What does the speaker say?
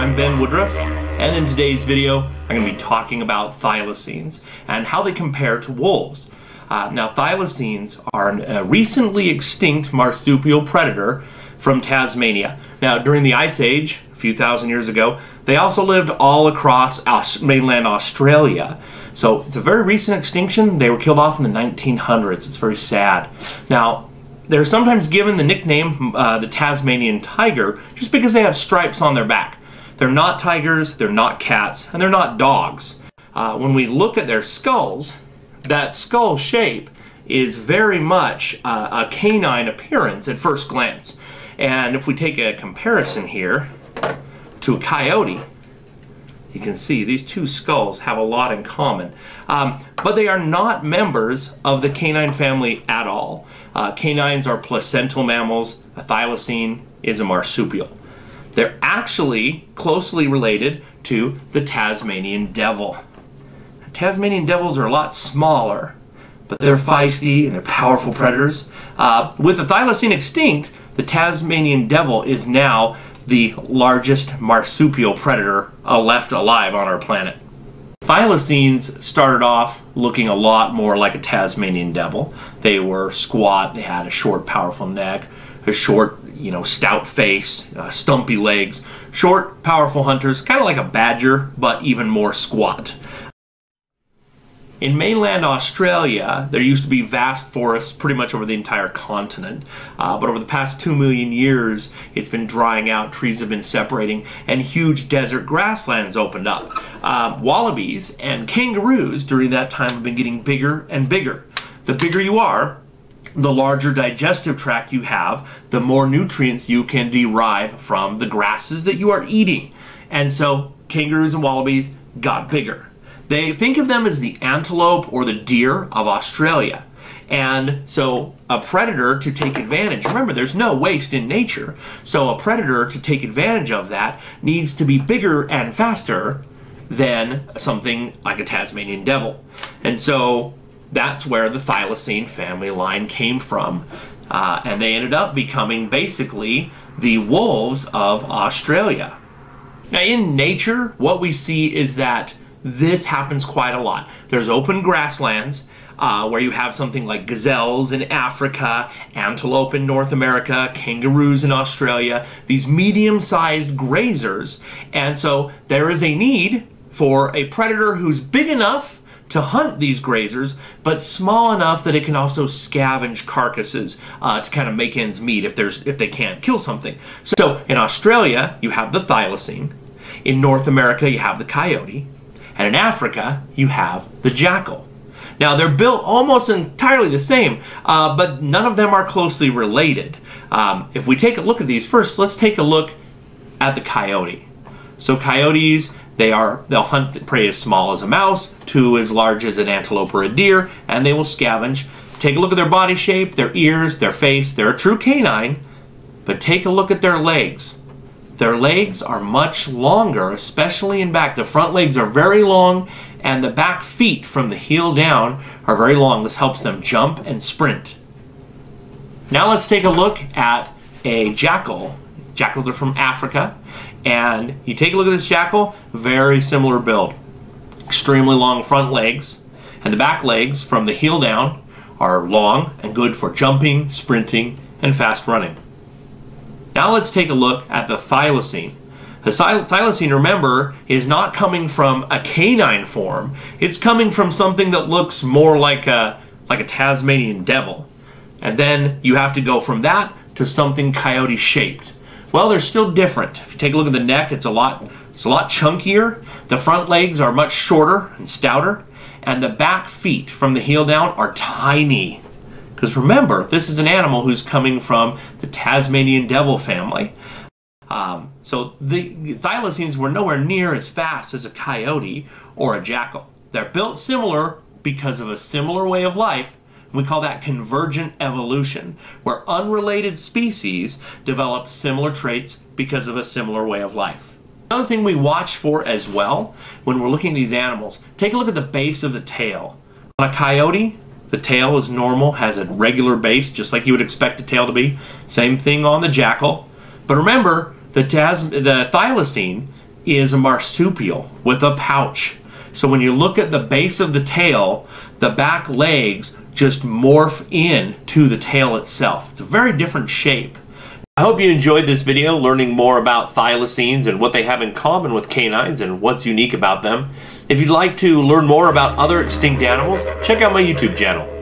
I'm Woodruff, and in today's video I'm going to be talking about thylacines and how they compare to wolves. Now thylacines are a recently extinct marsupial predator from Tasmania. Now during the Ice Age, a few thousand years ago, they also lived all across mainland Australia. So it's a very recent extinction. They were killed off in the 1900s. It's very sad. Now they're sometimes given the nickname the Tasmanian Tiger just because they have stripes on their back. They're not tigers, they're not cats, and they're not dogs. When we look at their skulls, that skull shape is very much a canine appearance at first glance. And if we take a comparison here to a coyote, you can see these two skulls have a lot in common. But they are not members of the canine family at all. Canines are placental mammals. A thylacine is a marsupial. They're actually closely related to the Tasmanian devil. Tasmanian devils are a lot smaller, but they're feisty and they're powerful predators. With the thylacine extinct, the Tasmanian devil is now the largest marsupial predator left alive on our planet. Thylacines started off looking a lot more like a Tasmanian devil. They were squat, they had a short, powerful neck, a short, stout face, stumpy legs, short, powerful hunters, kind of like a badger, but even more squat. In mainland Australia, there used to be vast forests pretty much over the entire continent. But over the past 2 million years, it's been drying out, trees have been separating, and huge desert grasslands opened up. Wallabies and kangaroos during that time have been getting bigger and bigger. The bigger you are, the larger digestive tract you have, the more nutrients you can derive from the grasses that you are eating. And so kangaroos and wallabies got bigger. They think of them as the antelope or the deer of Australia. And so a predator to take advantage, remember there's no waste in nature, so a predator to take advantage of that needs to be bigger and faster than something like a Tasmanian devil. And so that's where the thylacine family line came from. And they ended up becoming basically the wolves of Australia. Now in nature, what we see is that this happens quite a lot. There's open grasslands where you have something like gazelles in Africa, antelope in North America, kangaroos in Australia, these medium-sized grazers. And so there is a need for a predator who's big enough to hunt these grazers, but small enough that it can also scavenge carcasses to kind of make ends meet if they can't kill something. So in Australia, you have the thylacine. In North America, you have the coyote. And in Africa, you have the jackal. Now, they're built almost entirely the same, but none of them are closely related. If we take a look at these first, let's take a look at the coyote. So coyotes, they'll hunt prey as small as a mouse to as large as an antelope or a deer, and they will scavenge. Take a look at their body shape, their ears, their face. They're a true canine, but take a look at their legs. Their legs are much longer, especially in back. The front legs are very long, and the back feet from the heel down are very long. This helps them jump and sprint. Now let's take a look at a jackal. Jackals are from Africa, and you take a look at this jackal, very similar build. Extremely long front legs, and the back legs from the heel down are long and good for jumping, sprinting, and fast running. Now let's take a look at the thylacine. The thylacine, remember, is not coming from a canine form. It's coming from something that looks more like a Tasmanian devil. And then you have to go from that to something coyote shaped. Well, they're still different. If you take a look at the neck, it's a lot chunkier. The front legs are much shorter and stouter. And the back feet from the heel down are tiny. Because remember, this is an animal who's coming from the Tasmanian devil family. So the thylacines were nowhere near as fast as a coyote or a jackal. They're built similar because of a similar way of life. We call that convergent evolution, where unrelated species develop similar traits because of a similar way of life. Another thing we watch for as well when we're looking at these animals, take a look at the base of the tail. On a coyote, the tail is normal, has a regular base, just like you would expect a tail to be. Same thing on the jackal. But remember, the thylacine is a marsupial with a pouch. So when you look at the base of the tail, the back legs just morph in to the tail itself. It's a very different shape. I hope you enjoyed this video learning more about thylacines and what they have in common with canines and what's unique about them. If you'd like to learn more about other extinct animals, check out my YouTube channel.